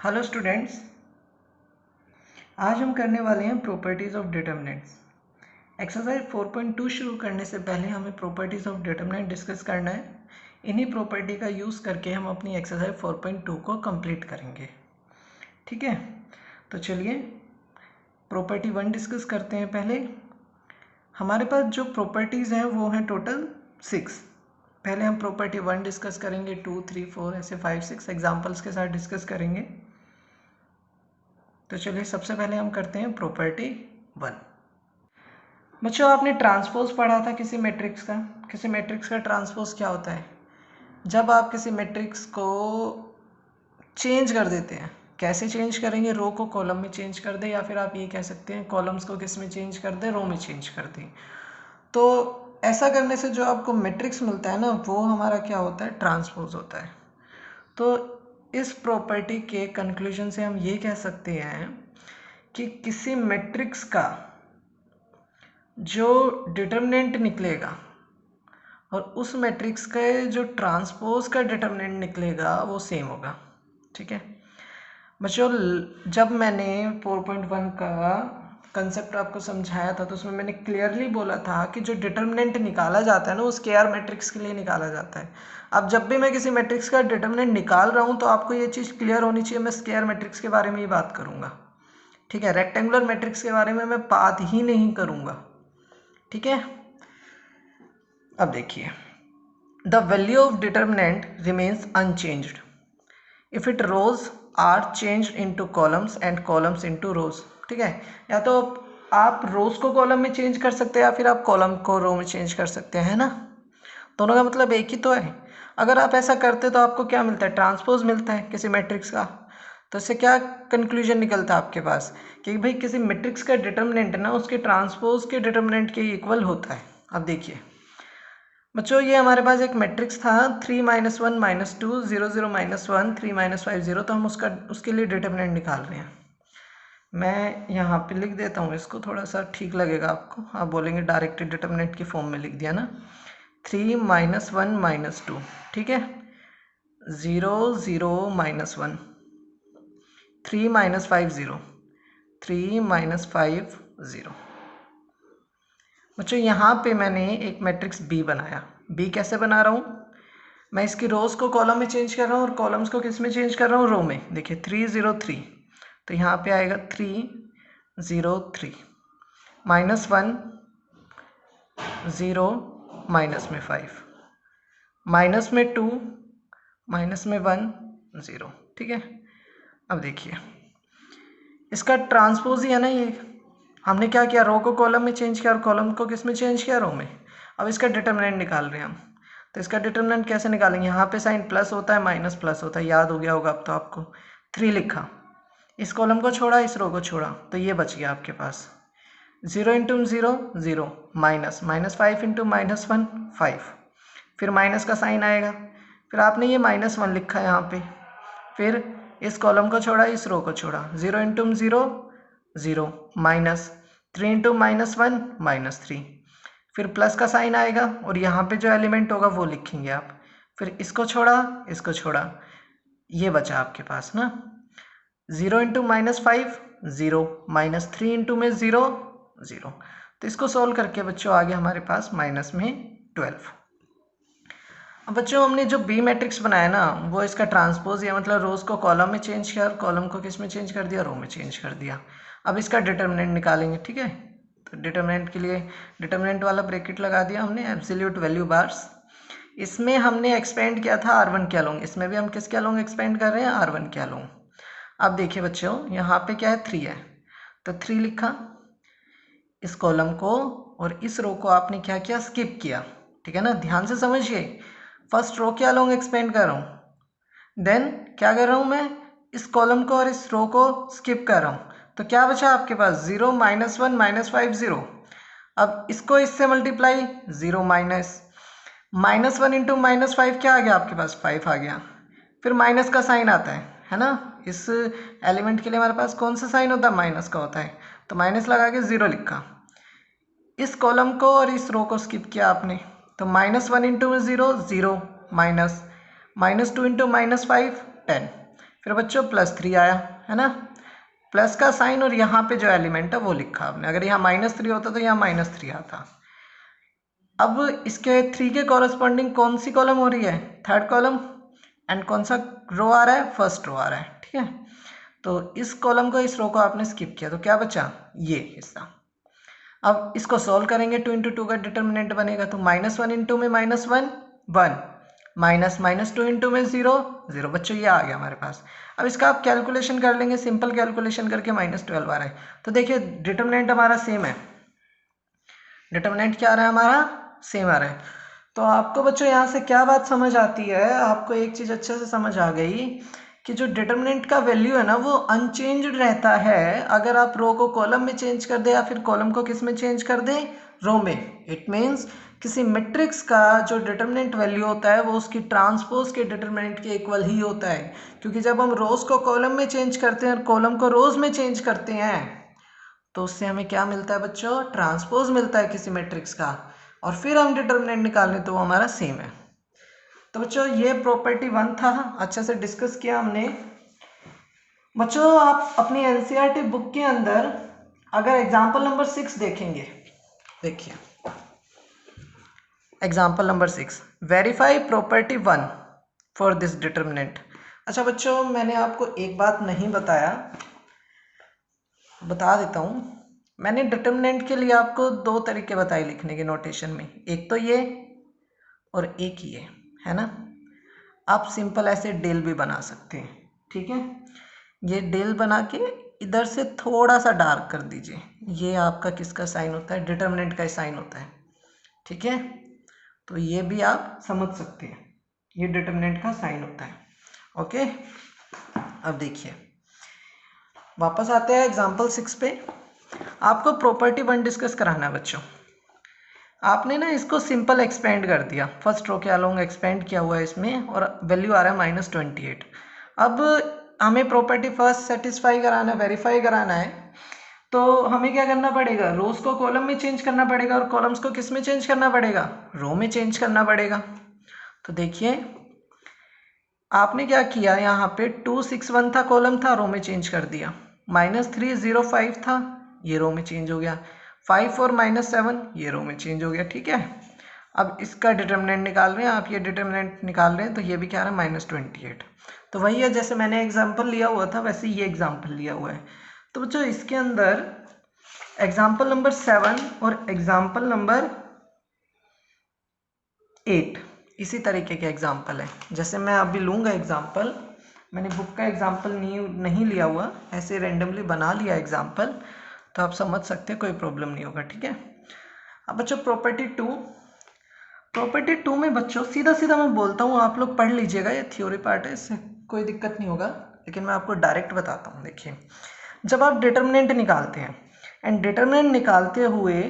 Hello students, आज हम करने वाले हैं प्रॉपर्टीज़ ऑफ डिटर्मिनेंट्स। एक्सरसाइज 4.2 शुरू करने से पहले हमें प्रॉपर्टीज़ ऑफ डिटर्मिनेंट डिस्कस करना है। इन्हीं प्रॉपर्टी का यूज़ करके हम अपनी एक्सरसाइज 4.2 को कंप्लीट करेंगे। ठीक है, तो चलिए प्रॉपर्टी 1 डिस्कस करते हैं। पहले हमारे पास जो प्रॉपर्टीज़ हैं वो हैं टोटल 6। पहले हम प्रॉपर्टी 1 डिस्कस करेंगे, 2, 3, 4 ऐसे 5, 6 एग्जाम्पल्स के साथ डिस्कस करेंगे। तो चलिए सबसे पहले हम करते हैं प्रॉपर्टी 1। बच्चों, आपने ट्रांसपोज पढ़ा था किसी मैट्रिक्स का। किसी मैट्रिक्स का ट्रांसपोज क्या होता है? जब आप किसी मैट्रिक्स को चेंज कर देते हैं। कैसे चेंज करेंगे? रो को कॉलम में चेंज कर दे, या फिर आप ये कह सकते हैं कॉलम्स को किस में चेंज कर दे, रो में चेंज कर दे। तो ऐसा करने से जो आपको मैट्रिक्स मिलता है ना, वो हमारा क्या होता है? ट्रांसपोज होता है। तो इस प्रॉपर्टी के कंक्लूजन से हम ये कह सकते हैं कि किसी मैट्रिक्स का जो डिटर्मिनेंट निकलेगा और उस मैट्रिक्स का जो ट्रांसपोज का डिटर्मिनेंट निकलेगा वो सेम होगा। ठीक है बच्चों, जब मैंने 4.1 का कंसेप्ट आपको समझाया था तो उसमें मैंने क्लियरली बोला था कि जो डिटर्मिनेंट निकाला जाता है ना, वो स्केयर मैट्रिक्स के लिए निकाला जाता है। अब जब भी मैं किसी मैट्रिक्स का डिटर्मिनेंट निकाल रहा हूँ तो आपको ये चीज़ क्लियर होनी चाहिए, मैं स्केयर मैट्रिक्स के बारे में ही बात करूँगा। ठीक है, रेक्टेंगुलर मैट्रिक्स के बारे में मैं बात ही नहीं करूँगा। ठीक है, अब देखिए, the value of determinant remains unchanged if it rows are changed into columns and columns into rows. ठीक है, या तो आप रोज को कॉलम में चेंज कर सकते हैं या फिर आप कॉलम को रो में चेंज कर सकते हैं ना। दोनों का मतलब एक ही तो है। अगर आप ऐसा करते तो आपको क्या मिलता है? ट्रांसपोज मिलता है किसी मैट्रिक्स का। तो इससे क्या कंक्लूजन निकलता है आपके पास कि भाई किसी मैट्रिक्स का डिटर्मिनेंट ना उसके ट्रांसपोज के डिटर्मिनेंट के इक्वल होता है। अब देखिए बच्चों, ये हमारे पास एक मैट्रिक्स था 3 -1 -2 0 0 -1 3 -5 0। तो हम उसके लिए डिटर्मिनेंट निकाल रहे हैं। मैं यहाँ पे लिख देता हूँ इसको, थोड़ा सा ठीक लगेगा आपको। आप बोलेंगे डायरेक्ट डिटर्मिनेंट की फॉर्म में लिख दिया ना। 3 -1 -2, ठीक है, 0 0 -1 3 -5 0 3 -5 0। बच्चों यहाँ पे मैंने एक मैट्रिक्स बी बनाया। बी कैसे बना रहा हूँ? मैं इसकी रोज को कॉलम में चेंज कर रहा हूँ और कॉलम्स को किस में चेंज कर रहा हूँ? रो में। देखिए 3 0 3, तो यहाँ पे आएगा 3 0 3 -1 0 माइनस में 5 माइनस में 2 माइनस में 1 0। ठीक है, अब देखिए इसका ट्रांसपोज ही है ना ये। हमने क्या किया? रो को कॉलम में चेंज किया और कॉलम को किस में चेंज किया? रो में। अब इसका डिटर्मिनेंट निकाल रहे हैं हम। तो इसका डिटर्मिनेंट कैसे निकालेंगे? यहाँ पे साइन प्लस होता है, माइनस प्लस होता है, याद हो गया होगा अब तो आपको। 3 लिखा, इस कॉलम को छोड़ा, इस रो को छोड़ा, तो ये बच गया आपके पास। 0 इंटू 0 0 माइनस -5 इंटू -1 5, फिर माइनस का साइन आएगा, फिर आपने ये -1 लिखा यहाँ पे, फिर इस कॉलम को छोड़ा, इस रो को छोड़ा, 0 इंटू 0 0 माइनस 3 इंटू -1 -3, फिर प्लस का साइन आएगा और यहाँ पे जो एलिमेंट होगा वो लिखेंगे आप, फिर इसको छोड़ा, इसको छोड़ा, ये बचा आपके पास ना। 0 इंटू -5 0 -3 इंटू में 0 0। तो इसको सोल्व करके बच्चों आगे हमारे पास माइनस में 12। अब बच्चों हमने जो बी मैट्रिक्स बनाया ना, वो इसका ट्रांसपोज या मतलब रोज को कॉलम में चेंज किया और कॉलम को किस में चेंज कर दिया? रो में चेंज कर दिया। अब इसका डिटर्मिनेंट निकालेंगे। ठीक है, तो डिटर्मिनेंट के लिए डिटर्मिनेंट वाला ब्रैकेट लगा दिया हमने, एब्सोल्यूट वैल्यू बार्स। इसमें हमने एक्सपेंड किया था R1 क्या लॉन्ग, इसमें भी हम किस क्या लॉन्ग एक्सपेंड कर रहे हैं? R1 क्या लॉन्ग। अब देखिए बच्चों, यहाँ पे क्या है? 3 है, तो 3 लिखा, इस कॉलम को और इस रो को आपने क्या किया? स्किप किया। ठीक है ना, ध्यान से समझिए। फर्स्ट रो के अलोंग एक्सपेंड कर रहा हूँ, देन क्या कर रहा हूँ मैं? इस कॉलम को और इस रो को स्किप कर रहा हूँ, तो क्या बचा आपके पास? 0 -1 -5 0। अब इसको इससे मल्टीप्लाई, 0 -1 इंटू -5 क्या आ गया आपके पास? 5 आ गया। फिर माइनस का साइन आता है ना। इस एलिमेंट के लिए हमारे पास कौन सा साइन होता है? माइनस का होता है, तो माइनस लगा के 0 लिखा। इस कॉलम को और इस रो को स्किप किया आपने, तो -1 इंटू 0 0 माइनस -2 इंटू -5 10, फिर बच्चों +3 आया, है ना, प्लस का साइन और यहाँ पे जो एलिमेंट है वो लिखा आपने। अगर यहाँ -3 होता तो यहाँ -3 आता। अब इसके 3 के कॉरस्पॉन्डिंग कौन सी कॉलम हो रही है, थर्ड कॉलम, एंड कौन सा रो आ रहा है, फर्स्ट रो आ रहा है, ठीक है। तो इस कॉलम को, इस रो को आपने स्किप किया तो क्या बचा, ये हिस्सा। अब इसको सॉल्व करेंगे, 2 × 2 का डिटर्मिनेंट बनेगा, तो -1 × में -1 1, माइनस -2 × में 0 0। बच्चों ये आ गया हमारे पास। अब इसका आप कैलकुलेशन कर लेंगे, सिंपल कैलकुलेशन करके -12 आ रहा है। तो देखिए डिटर्मिनेंट हमारा सेम है, डिटर्मिनेंट क्या आ रहा है हमारा, सेम आ रहा है। तो आपको बच्चों यहाँ से क्या बात समझ आती है, आपको एक चीज़ अच्छे से समझ आ गई कि जो डिटर्मिनेंट का वैल्यू है ना वो अनचेंज्ड रहता है, अगर आप रो को कॉलम में चेंज कर दे या फिर कॉलम को किस में चेंज कर दे, रो में। इट मीन्स किसी मैट्रिक्स का जो डिटर्मिनेंट वैल्यू होता है वो उसकी ट्रांसपोज के डिटर्मिनेंट के इक्वल ही होता है, क्योंकि जब हम रोज को कॉलम में चेंज करते हैं और कॉलम को रोज में चेंज करते हैं तो उससे हमें क्या मिलता है बच्चों, ट्रांसपोज मिलता है किसी मैट्रिक्स का, और फिर हम डिटर्मिनेंट निकाल लें तो वो हमारा सेम है। तो बच्चों ये प्रॉपर्टी 1 था, अच्छे से डिस्कस किया हमने। बच्चों आप अपनी एनसीईआरटी बुक के अंदर अगर एग्जाम्पल नंबर 6 देखेंगे, देखिए example number 6, verify property 1 for this determinant. अच्छा बच्चों मैंने आपको एक बात नहीं बताया, बता देता हूँ। मैंने डिटर्मिनेंट के लिए आपको 2 तरीके बताए लिखने के नोटेशन में, एक तो ये और एक ये, है ना। आप सिंपल ऐसे डेल भी बना सकते हैं, ठीक है। ये डेल बना के इधर से थोड़ा सा डार्क कर दीजिए, ये आपका किसका साइन होता है, डिटर्मिनेंट का साइन होता है, ठीक है। तो ये भी आप समझ सकते हैं, ये डिटर्मिनेंट का साइन होता है, ओके। अब देखिए वापस आते हैं एग्जाम्पल 6 पे। आपको प्रॉपर्टी 1 डिस्कस कराना है बच्चों। आपने ना इसको सिंपल एक्सपेंड कर दिया, फर्स्ट रो के अलोंग एक्सपेंड किया हुआ है इसमें, और वैल्यू आ रहा है -28। अब हमें प्रॉपर्टी फर्स्ट सेटिस्फाई कराना है, वेरीफाई कराना है, तो हमें क्या करना पड़ेगा, रोज को कॉलम में चेंज करना पड़ेगा और कॉलम्स को किस में चेंज करना पड़ेगा, रो में चेंज करना पड़ेगा। तो देखिए आपने क्या किया, यहाँ पे 261 था कॉलम था, रो में चेंज कर दिया, -305 था, ये रो में चेंज हो गया, 5 और -7 ये रो में चेंज हो गया, ठीक है। अब इसका डिटर्मिनेंट निकाल रहे हैं आप, ये डिटर्मिनेंट निकाल रहे हैं, तो ये भी क्या रहा है -28। तो वही है, जैसे मैंने एग्जाम्पल लिया हुआ था वैसे ये एग्जाम्पल लिया हुआ है। तो बच्चों इसके अंदर एग्जाम्पल नंबर 7 और एग्जाम्पल नंबर 8 इसी तरीके के एग्जाम्पल है। जैसे मैं अभी लूँगा एग्जाम्पल, मैंने बुक का एग्जाम्पल नहीं लिया हुआ, ऐसे रेंडमली बना लिया एग्जाम्पल, तो आप समझ सकते हैं, कोई प्रॉब्लम नहीं होगा, ठीक है। अब बच्चों प्रॉपर्टी 2 में बच्चों सीधा सीधा मैं बोलता हूँ, आप लोग पढ़ लीजिएगा, ये थ्योरी पार्ट है, इससे कोई दिक्कत नहीं होगा, लेकिन मैं आपको डायरेक्ट बताता हूँ। देखिए जब आप डिटर्मिनेंट निकालते हैं एंड डिटर्मिनेंट निकालते हुए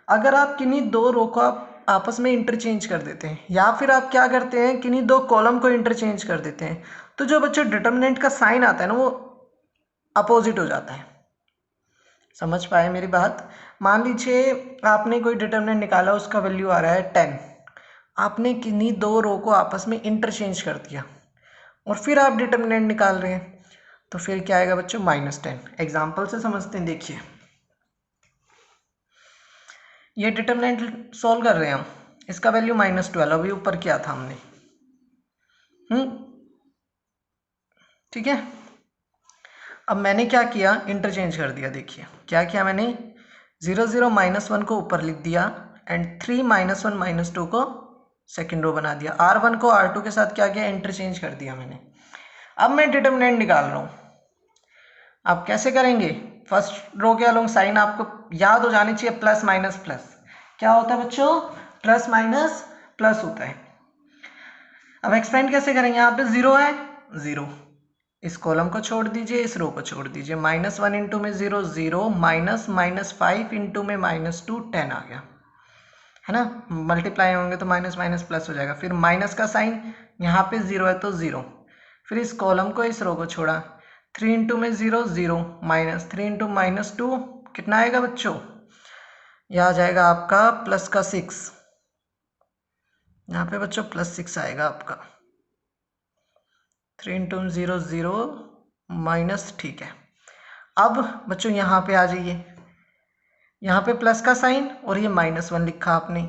अगर आप किन्हीं 2 रो को आप आपस में इंटरचेंज कर देते हैं, या फिर आप क्या करते हैं किन्हीं 2 कॉलम को इंटरचेंज कर देते हैं, तो जो बच्चों डिटर्मिनेंट का साइन आता है ना वो अपोजिट हो जाता है। समझ पाए मेरी बात। मान लीजिए आपने कोई डिटर्मिनेंट निकाला, उसका वैल्यू आ रहा है 10, आपने किन्हीं 2 रो को आपस में इंटरचेंज कर दिया और फिर आप डिटर्मिनेंट निकाल रहे हैं, तो फिर क्या आएगा बच्चों, -10। एग्जाम्पल से समझते हैं, देखिए ये डिटर्मिनेंट सॉल्व कर रहे हैं हम, इसका वैल्यू -12 अभी ऊपर किया था हमने, ठीक है। अब मैंने क्या किया, इंटरचेंज कर दिया। देखिए क्या किया मैंने, 0 0 -1 को ऊपर लिख दिया एंड 3 -1 -2 को सेकेंड रो बना दिया, R1 को R2 के साथ क्या किया, इंटरचेंज कर दिया मैंने। अब मैं डिटर्मिनेंट निकाल रहा हूँ, आप कैसे करेंगे, फर्स्ट रो के अलोंग साइन आपको याद हो जानी चाहिए, प्लस माइनस प्लस, क्या होता है बच्चों, प्लस माइनस प्लस होता है। अब एक्सपेंड कैसे करेंगे, यहाँ पे 0 है, 0, इस कॉलम को छोड़ दीजिए, इस रो को छोड़ दीजिए, -1 इंटू में 0 0, -5 इंटू में -2 10 आ गया, है ना। मल्टीप्लाई होंगे तो माइनस माइनस प्लस हो जाएगा, फिर माइनस का साइन, यहाँ पे 0 है तो 0, फिर इस कॉलम को इस रो को छोड़ा, 3 इंटू में 0 0, -3 इंटू -2 कितना आएगा बच्चों, यह आ जाएगा आपका प्लस का 6, यहाँ पे बच्चों +6 आएगा आपका। 3 इंटू 0 0 माइनस, ठीक है। अब बच्चों यहाँ पे आ जाइए, यहाँ पे प्लस का साइन और ये -1 लिखा आपने,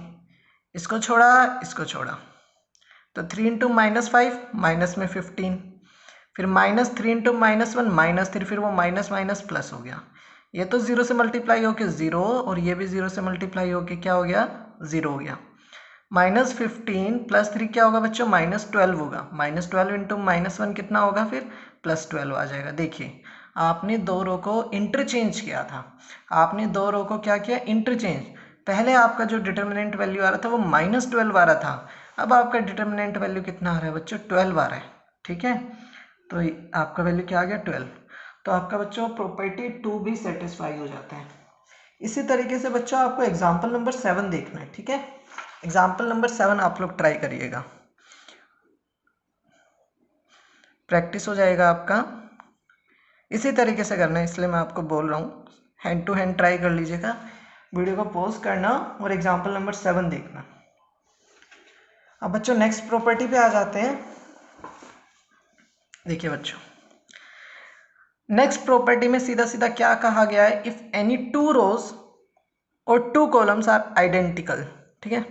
इसको छोड़ा इसको छोड़ा, तो 3 इंटू -5 माइनस में 15, फिर -3 इंटू -1 -3, फिर वो माइनस माइनस प्लस हो गया। ये तो 0 से मल्टीप्लाई होके 0 और ये भी 0 से मल्टीप्लाई होके क्या हो गया, 0 हो गया। -15 + 3 क्या होगा बच्चों, -12 होगा। -12 इंटू -1 कितना होगा, फिर +12 आ जाएगा। देखिए आपने दो रो को इंटरचेंज किया था, आपने दो रो को क्या किया, इंटरचेंज। पहले आपका जो डिटर्मिनेंट वैल्यू आ रहा था वो -12 आ रहा था, अब आपका डिटर्मिनेंट वैल्यू कितना आ रहा है बच्चों, 12 आ रहा है। ठीक है, तो आपका वैल्यू क्या आ गया, 12। तो आपका बच्चों प्रॉपर्टी 2 भी सेटिस्फाई हो जाता है। इसी तरीके से बच्चों आपको एग्जाम्पल नंबर 7 देखना है। ठीक है, एग्जाम्पल नंबर 7 आप लोग ट्राई करिएगा, प्रैक्टिस हो जाएगा आपका। इसी तरीके से करना है, इसलिए मैं आपको बोल रहा हूँ, हैंड टू हैंड ट्राई कर लीजिएगा। वीडियो को पॉज करना और एग्जाम्पल नंबर 7 देखना। अब बच्चों नेक्स्ट प्रॉपर्टी पे आ जाते हैं। देखिए बच्चों, नेक्स्ट प्रॉपर्टी में सीधा सीधा क्या कहा गया है, इफ एनी 2 रोज और 2 कॉलम्स आर आइडेंटिकल। ठीक है,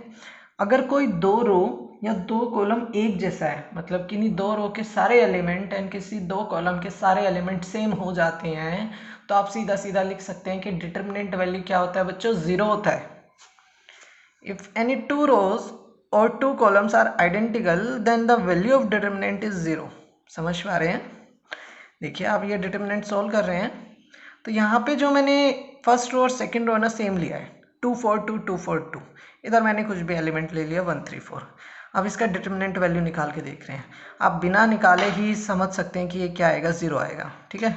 अगर कोई 2 रो या 2 कॉलम एक जैसा है, मतलब कि नहीं 2 रो के सारे एलिमेंट एंड किसी 2 कॉलम के सारे एलिमेंट सेम हो जाते हैं, तो आप सीधा सीधा लिख सकते हैं कि डिटर्मिनेंट वैल्यू क्या होता है बच्चों, 0 होता है। इफ एनी 2 रोज और 2 columns are identical then the value of determinant is 0। समझ पा रहे हैं? देखिए आप ये डिटर्मिनेंट सॉल्व कर रहे हैं, तो यहाँ पे जो मैंने फर्स्ट रो और सेकंड रो ना सेम लिया है, 2 4 2 2 4 2, इधर मैंने कुछ भी एलिमेंट ले लिया 1 3 4। अब इसका डिटर्मिनेंट वैल्यू निकाल के देख रहे हैं, आप बिना निकाले ही समझ सकते हैं कि ये क्या आएगा, 0 आएगा। ठीक है,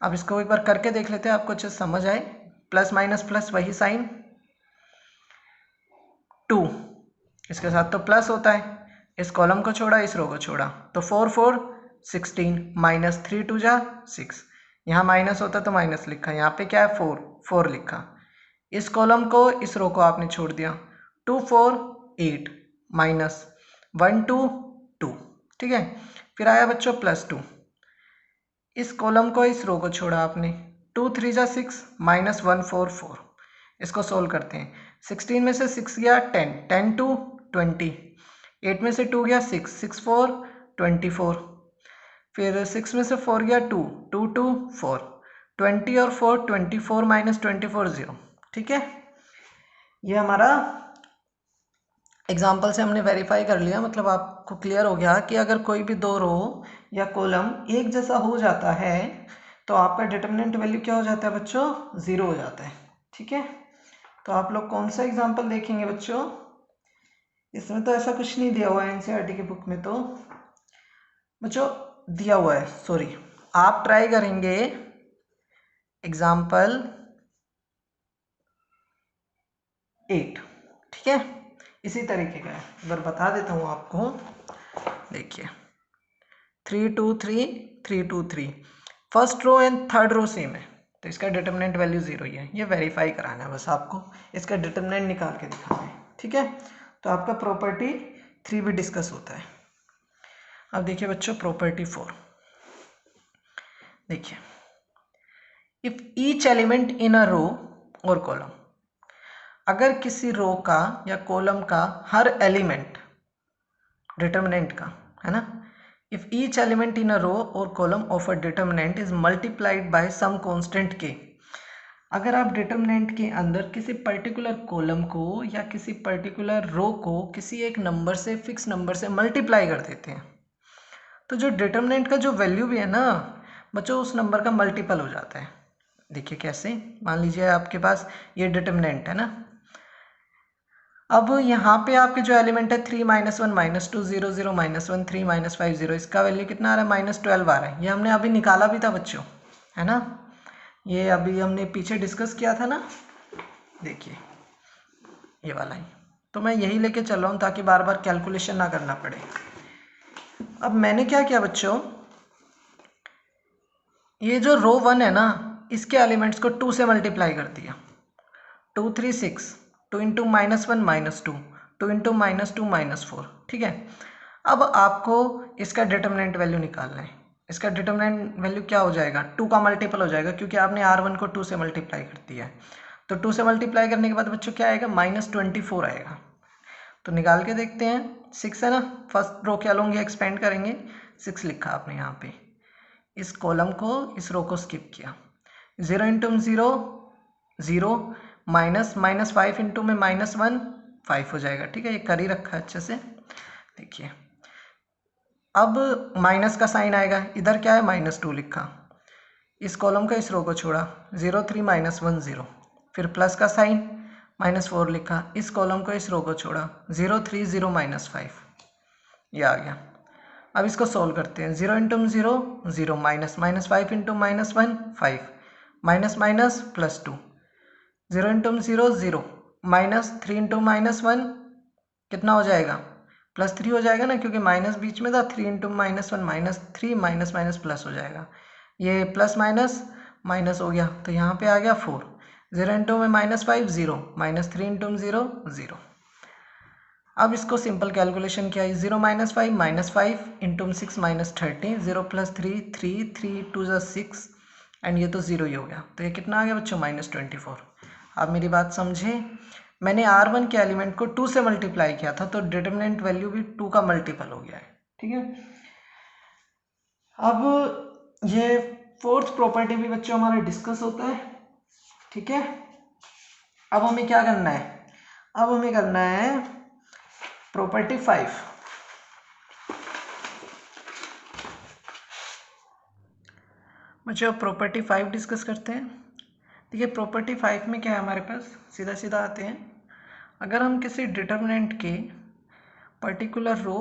अब इसको एक बार करके देख लेते हैं, आपको अच्छे समझ आए। प्लस माइनस प्लस वही साइन, 2 इसके साथ तो प्लस होता है, इस कॉलम को छोड़ा इस रो को छोड़ा, तो 4 4 16 -3 2 जा 6, यहाँ माइनस होता तो माइनस लिखा, यहाँ पे क्या है 4 4 लिखा, इस कॉलम को इस रो को आपने छोड़ दिया, 2 4 8 -1 2 2। ठीक है, फिर आया बच्चों +2, इस कॉलम को इस रो को छोड़ा आपने, 2 3 जा 6 -1 4 4। इसको सोल्व करते हैं, 16 में से 6 गया 10 10 2 20, 8 में से 2 गया 6 6 4 24, फिर 6 में से 4 गया 2 2 2 4, 20 और 4 24 -24 0। ठीक है, ये हमारा एग्जाम्पल से हमने वेरीफाई कर लिया, मतलब आपको क्लियर हो गया कि अगर कोई भी 2 रो या कॉलम एक जैसा हो जाता है तो आपका डिटर्मिनेंट वैल्यू क्या हो जाता है बच्चों, 0 हो जाता है। ठीक है, तो आप लोग कौन सा एग्जाम्पल देखेंगे बच्चों, इसमें तो ऐसा कुछ नहीं दिया हुआ है एनसीईआरटी की बुक में, तो बच्चों दिया हुआ है, सॉरी, आप ट्राई करेंगे एग्जाम्पल 8। ठीक है, इसी तरीके का है, एक बार बता देता हूँ आपको। देखिए 3 2 3 3 2 3, first row and third row same है, तो इसका डिटर्मिनेंट वैल्यू 0 ही है। ये वेरीफाई कराना है बस आपको, इसका डिटर्मिनेंट निकाल के दिखाना है। ठीक है, तो आपका प्रॉपर्टी 3 भी डिस्कस होता है। अब देखिए बच्चों प्रॉपर्टी 4, देखिए if each element in a row और कॉलम, अगर किसी रो का या कॉलम का हर एलिमेंट डिटर्मिनेंट का है ना, if each element in a row और column of a determinant is multiplied by some constant के, अगर आप डिटर्मिनेंट के अंदर किसी पर्टिकुलर कॉलम को या किसी पर्टिकुलर रो को किसी एक नंबर से, फिक्स नंबर से मल्टीप्लाई कर देते हैं, तो जो डिटर्मिनेंट का जो वैल्यू भी है ना बच्चों, उस नंबर का मल्टीपल हो जाता है। देखिए कैसे, मान लीजिए आपके पास ये डिटर्मिनेंट है ना, अब यहाँ पे आपके जो एलिमेंट है 3 -1 -2 0 0 -1 3 -5 0, इसका वैल्यू कितना आ रहा है, -12 आ रहा है। ये हमने अभी निकाला भी था बच्चों, है ना, ये अभी हमने पीछे डिस्कस किया था ना। देखिए ये वाला ही, तो मैं यही लेके चल रहा हूँ ताकि बार बार कैलकुलेशन ना करना पड़े। अब मैंने क्या किया बच्चों, ये जो रो 1 है ना, इसके एलिमेंट्स को 2 से मल्टीप्लाई कर दिया, 2 3 6, 2 इंटू -1 -2, 2 इंटू -2 -4। ठीक है, अब आपको इसका डिटर्मिनेंट वैल्यू निकालना है। इसका डिटर्मिनेंट वैल्यू क्या हो जाएगा, 2 का मल्टीपल हो जाएगा क्योंकि आपने R1 को 2 से मल्टीप्लाई कर दिया है। तो 2 से मल्टीप्लाई करने के बाद बच्चों क्या आएगा, -24 आएगा। तो निकाल के देखते हैं। 6 है ना, फर्स्ट रो क्या लूँगे, एक्सपेंड करेंगे, 6 लिखा आपने यहाँ पे। इस कॉलम को, इस रो को स्किप किया। 0 इंटू 0 0, -5 इंटू में -1 5 हो जाएगा। ठीक है, ये कर ही रखा है अच्छे से। देखिए अब माइनस का साइन आएगा, इधर क्या है -2 लिखा, इस कॉलम का इस रो को छोड़ा, 0 3 -1 0, फिर प्लस का साइन -4 लिखा, इस कॉलम को इस रो को छोड़ा, 0 3 0 -5, ये आ गया। अब इसको सोल्व करते हैं। 0 into 0 0, -5 into -1 5, minus +2, 0 into 0 0, -3 into -1 कितना हो जाएगा, +3 हो जाएगा ना, क्योंकि माइनस बीच में था। 3 इंटू -1 -3, माइनस प्लस हो जाएगा, ये प्लस माइनस हो गया, तो यहाँ पे आ गया 4। 0 इंटू में -5 0, -3 इंटू 0 0। अब इसको सिंपल कैलकुलेशन किया, 0 -5 इंटू 6 -30, 0 + 3 3 3 2 6, एंड ये तो 0 ही हो गया। तो ये कितना आ गया बच्चों, -24। आप मेरी बात समझे, मैंने R1 के एलिमेंट को 2 से मल्टीप्लाई किया था, तो डिटर्मिनेंट वैल्यू भी 2 का मल्टीपल हो गया है। ठीक है, अब ये फोर्थ प्रॉपर्टी भी बच्चों हमारा डिस्कस होता है। ठीक है, अब हमें क्या करना है, अब हमें करना है प्रॉपर्टी 5। बच्चों प्रॉपर्टी 5 डिस्कस करते हैं। देखिए प्रॉपर्टी 5 में क्या है हमारे पास, सीधा सीधा आते हैं। अगर हम किसी डिटर्मिनेंट के पर्टिकुलर रो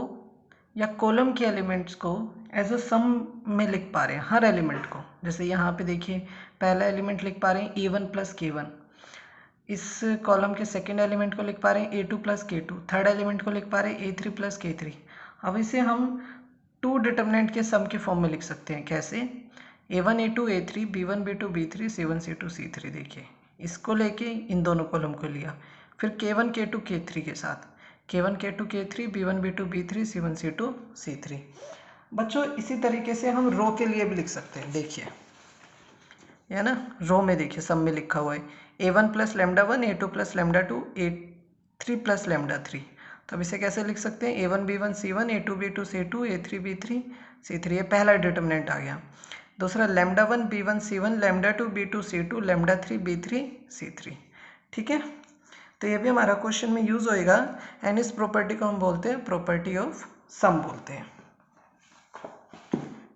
या कॉलम के एलिमेंट्स को एज अ सम में लिख पा रहे हैं, हर एलिमेंट को, जैसे यहाँ पे देखिए पहला एलिमेंट लिख पा रहे हैं A1 + K1, इस कॉलम के सेकंड एलिमेंट को लिख पा रहे हैं A2 + K2, थर्ड एलिमेंट को लिख पा रहे हैं A3 + K3। अब इसे हम 2 डिटर्मिनेंट के सम के फॉर्म में लिख सकते हैं। कैसे, A1 A2 A3, B1 B2 B3, C1 C2 C3। देखिए इसको लेके इन दोनों कॉलम को लिया, फिर K1 K2 K3 के साथ, K1 K2 K3, B1 B2 B3, C1 C2 C3। बच्चों इसी तरीके से हम रो के लिए भी लिख सकते हैं। देखिए है ना, रो में देखिए सब में लिखा हुआ है A1 + λ1, A2 + λ2, A3 + λ3। तो अब इसे कैसे लिख सकते हैं, A1 B1 C1, A2 B2 C2, A3 B3 C3। ये पहला डिटर्मिनेंट आ गया। दूसरा λ1 B1 C1, λ2 B2 C2, λ3 B3 C3। ठीक है, तो ये भी हमारा क्वेश्चन में यूज होएगा, एंड इस प्रॉपर्टी को हम बोलते हैं प्रॉपर्टी ऑफ सम बोलते हैं।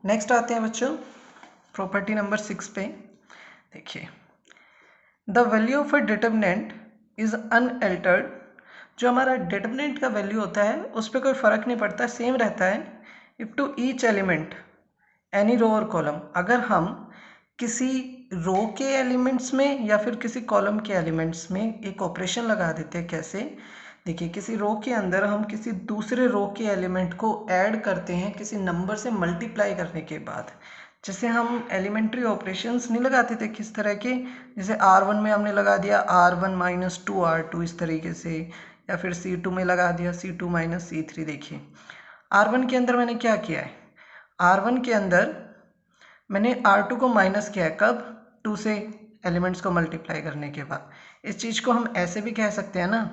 नेक्स्ट आते हैं बच्चों प्रॉपर्टी नंबर 6 पे। देखिए the value of a determinant is unaltered. जो हमारा डिटर्मिनेंट का वैल्यू होता है उस पर कोई फर्क नहीं पड़ता, सेम रहता है। If to each element any row और कॉलम, अगर हम किसी रो के एलिमेंट्स में या फिर किसी कॉलम के एलिमेंट्स में एक ऑपरेशन लगा देते हैं। कैसे, देखिए किसी रो के अंदर हम किसी दूसरे रो के एलिमेंट को ऐड करते हैं किसी नंबर से मल्टीप्लाई करने के बाद। जैसे हम एलिमेंट्री ऑपरेशंस नहीं लगाते थे किस तरह के, जैसे R1 में हमने लगा दिया R1 - 2R2 इस तरीके से, या फिर C2 में लगा दिया C2 - C3। देखिए R1 के अंदर मैंने क्या किया है, R1 के अंदर मैंने R2 को माइनस किया है, कब, 2 से एलिमेंट्स को मल्टीप्लाई करने के बाद। इस चीज़ को हम ऐसे भी कह सकते हैं ना,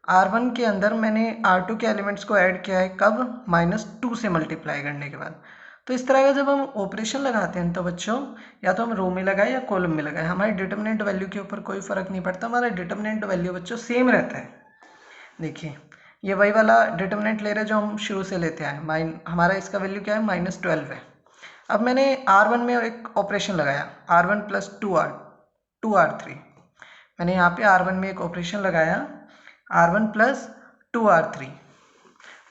R1 के अंदर मैंने R2 के एलिमेंट्स को ऐड किया है, कब, -2 से मल्टीप्लाई करने के बाद। तो इस तरह का जब हम ऑपरेशन लगाते हैं तो बच्चों या तो हम रो में लगाए या कॉलम में लगाए, हमारे डिटर्मिनेंट वैल्यू के ऊपर कोई फर्क नहीं पड़ता, हमारा डिटर्मिनेंट वैल्यू बच्चों सेम रहता है। देखिए ये वही वाला डिटर्मिनेंट ले रहे हैं जो हम शुरू से लेते आए। हमारा इसका वैल्यू क्या है, -12 है। अब मैंने R1 में एक ऑपरेशन लगाया, R1 + 2R3। मैंने यहाँ पे R1 में एक ऑपरेशन लगाया, R1 + 2R3।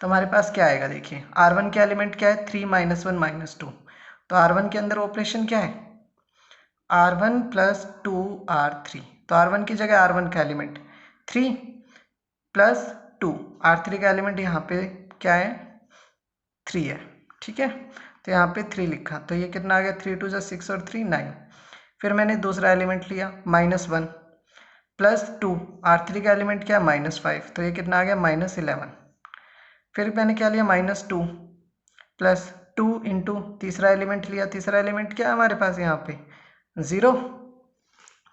तो हमारे पास क्या आएगा, देखिए R1 के एलिमेंट क्या है, 3 - 1 - 2। तो R1 के अंदर ऑपरेशन क्या है, R1 + 2R3। तो R1 की जगह R1 का एलिमेंट 3 + 2, R3 का एलिमेंट यहाँ पे क्या है, 3 है। ठीक है, तो यहाँ पे 3 लिखा, तो ये कितना आ गया, 3 2 6 और 3 9। फिर मैंने दूसरा एलिमेंट लिया -1 + 2, R3 का एलिमेंट क्या, -5, तो ये कितना आ गया, -11। फिर मैंने क्या लिया -2 प्लस 2 इंटू तीसरा एलिमेंट लिया। तीसरा एलिमेंट क्या है हमारे पास यहाँ पे 0,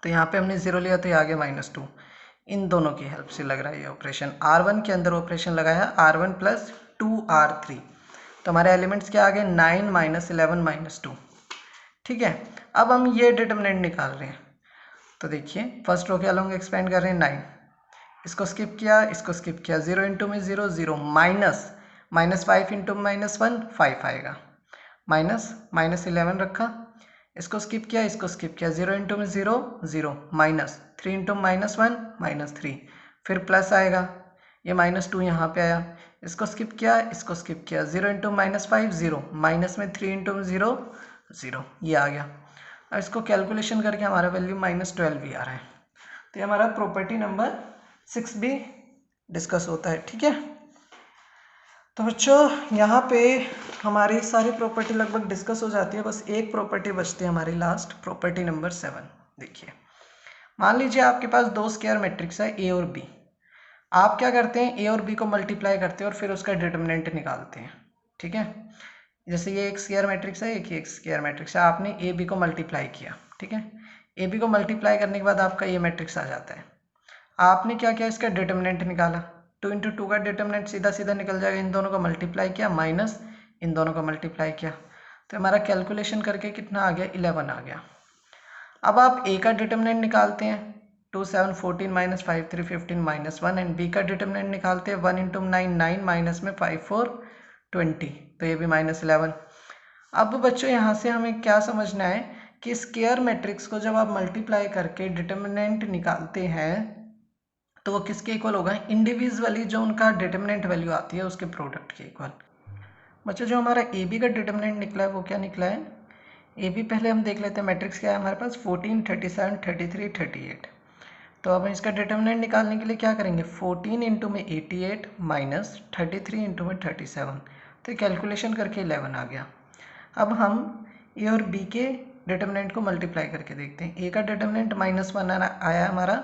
तो यहाँ पे हमने 0 लिया तो ये आ गया -2। इन दोनों की हेल्प से लग रहा है ये ऑपरेशन। R1 के अंदर ऑपरेशन लगाया R1 प्लस 2R3, तो हमारे एलिमेंट्स क्या आ गए 9 -11 -2। ठीक है, अब हम ये डिटरमिनेंट निकाल रहे हैं। तो देखिए फर्स्ट रो के अलोंग एक्सपेंड कर रहे हैं 9, इसको स्किप किया, इसको स्किप किया, 0 इंटू में 0 0, -5 इंटू -1 5 आएगा, -11 रखा, इसको स्किप किया, इसको स्किप किया, 0 इंटू में 0 0, -3 इंटू -1 -3, फिर प्लस आएगा, ये -2 यहाँ पे आया, इसको स्किप किया, इसको स्किप किया, 0 इंटू -5 0, माइनस में 3 इंटू 0 0, ये आ गया। अब इसको कैलकुलेशन करके हमारा वैल्यू -12 भी आ रहा है। तो ये हमारा प्रॉपर्टी नंबर 6 भी डिस्कस होता है। ठीक है, तो बच्चों यहाँ पे हमारी सारी प्रॉपर्टी लगभग डिस्कस हो जाती है, बस एक प्रॉपर्टी बचती है हमारी लास्ट, प्रॉपर्टी नंबर 7। देखिए मान लीजिए आपके पास दो स्क्वायर मैट्रिक्स है ए और बी। आप क्या करते हैं, ए और बी को मल्टीप्लाई करते हैं और फिर उसका डिटरमिनेंट निकालते हैं। ठीक है, जैसे ये एक स्क्वायर मैट्रिक्स है, एक स्क्वायर मैट्रिक्स है, आपने ए बी को मल्टीप्लाई किया। ठीक है, ए बी को मल्टीप्लाई करने के बाद आपका ये मैट्रिक्स आ जाता है। आपने क्या किया, इसका डिटरमिनेंट निकाला, 2 इंटू 2 का डिटरमिनेंट सीधा सीधा निकल जाएगा, इन दोनों को मल्टीप्लाई किया माइनस इन दोनों को मल्टीप्लाई किया, तो हमारा कैलकुलेशन करके कितना आ गया 11 आ गया। अब आप ए का डिटरमिनेंट निकालते हैं, 2 7 14 -5 3 15 -1, एंड बी का डिटरमिनेंट निकालते हैं 1 इंटू 9 9, माइनस में 5 4 20, तो ये भी -11। अब बच्चों यहाँ से हमें क्या समझना है कि स्क्वायर मैट्रिक्स को जब आप मल्टीप्लाई करके डिटरमिनेंट निकालते हैं तो वो किसके इक्वल होगा, इंडिविजुअली जो उनका डिटरमिनेंट वैल्यू आती है उसके प्रोडक्ट के इक्वल। बच्चों जो हमारा ए बी का डिटरमिनेंट निकला है वो क्या निकला है, ए बी पहले हम देख लेते हैं, मैट्रिक्स क्या है हमारे पास 14 37 33 38। तो अब इसका डिटरमिनेंट निकालने के लिए क्या करेंगे, 14 इंटू में 88 माइनस 33 इंटू में 37, तो कैलकुलेशन करके 11 आ गया। अब हम ए और बी के डिटरमिनेंट को मल्टीप्लाई करके देखते हैं। ए का डिटरमिनेंट -1 आया हमारा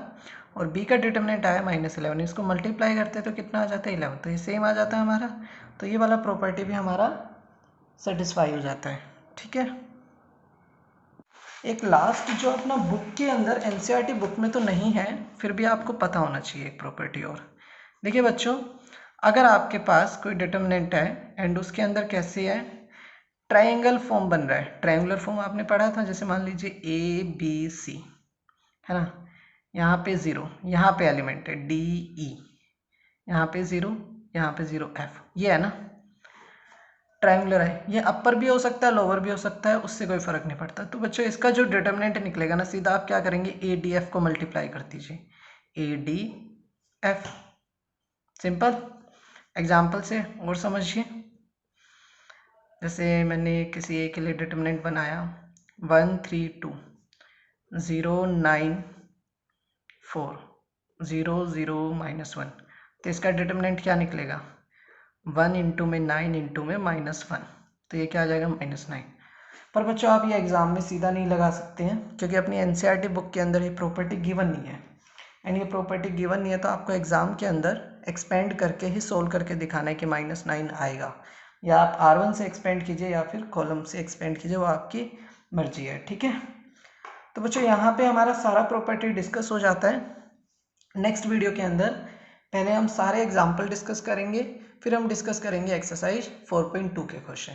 और बी का डिटरमिनेंट आया -11, इसको मल्टीप्लाई करते हैं तो कितना आ जाता है 11, तो ये सेम आ जाता है हमारा, तो ये वाला प्रॉपर्टी भी हमारा सेटिस्फाई हो जाता है। ठीक है, एक लास्ट जो अपना बुक के अंदर एनसीईआरटी बुक में तो नहीं है, फिर भी आपको पता होना चाहिए एक प्रॉपर्टी और। देखिए बच्चों, अगर आपके पास कोई डिटरमिनेंट है एंड उसके अंदर कैसे है, ट्रायंगल फॉर्म बन रहा है, ट्रायंगुलर फॉर्म आपने पढ़ा था, जैसे मान लीजिए ए बी सी है ना, यहाँ पे 0, यहाँ पे एलिमेंट है डी ई, यहाँ पे 0, यहाँ पे 0 एफ, ये है ना ट्रायंगुलर है, ये अपर भी हो सकता है लोअर भी हो सकता है, उससे कोई फर्क नहीं पड़ता। तो बच्चों इसका जो डिटरमिनेंट निकलेगा ना, सीधा आप क्या करेंगे, ए डी एफ को मल्टीप्लाई कर दीजिए, A D F, simple. Example से और समझिए, जैसे मैंने किसी ए के लिए डिटरमिनेंट बनाया 1 3 2 0 9 4 0 0 -1, तो इसका डिटरमिनेंट क्या निकलेगा 1 इंटू में 9 इंटू में -1, तो ये क्या आ जाएगा -9। पर बच्चों आप ये एग्ज़ाम में सीधा नहीं लगा सकते हैं, क्योंकि अपनी एनसीईआरटी बुक के अंदर ये प्रॉपर्टी गिवन नहीं है, एंड ये प्रॉपर्टी गिवन नहीं है, तो आपको एग्ज़ाम के अंदर एक्सपेंड करके ही सोल्व करके दिखाना है कि -9 आएगा, या आप R1 से एक्सपेंड कीजिए या फिर कॉलम से एक्सपेंड कीजिए, वो आपकी मर्जी है। ठीक है, तो बच्चों यहाँ पे हमारा सारा प्रॉपर्टी डिस्कस हो जाता है। नेक्स्ट वीडियो के अंदर पहले हम सारे एग्जाम्पल डिस्कस करेंगे, फिर हम डिस्कस करेंगे एक्सरसाइज 4.2 के क्वेश्चन।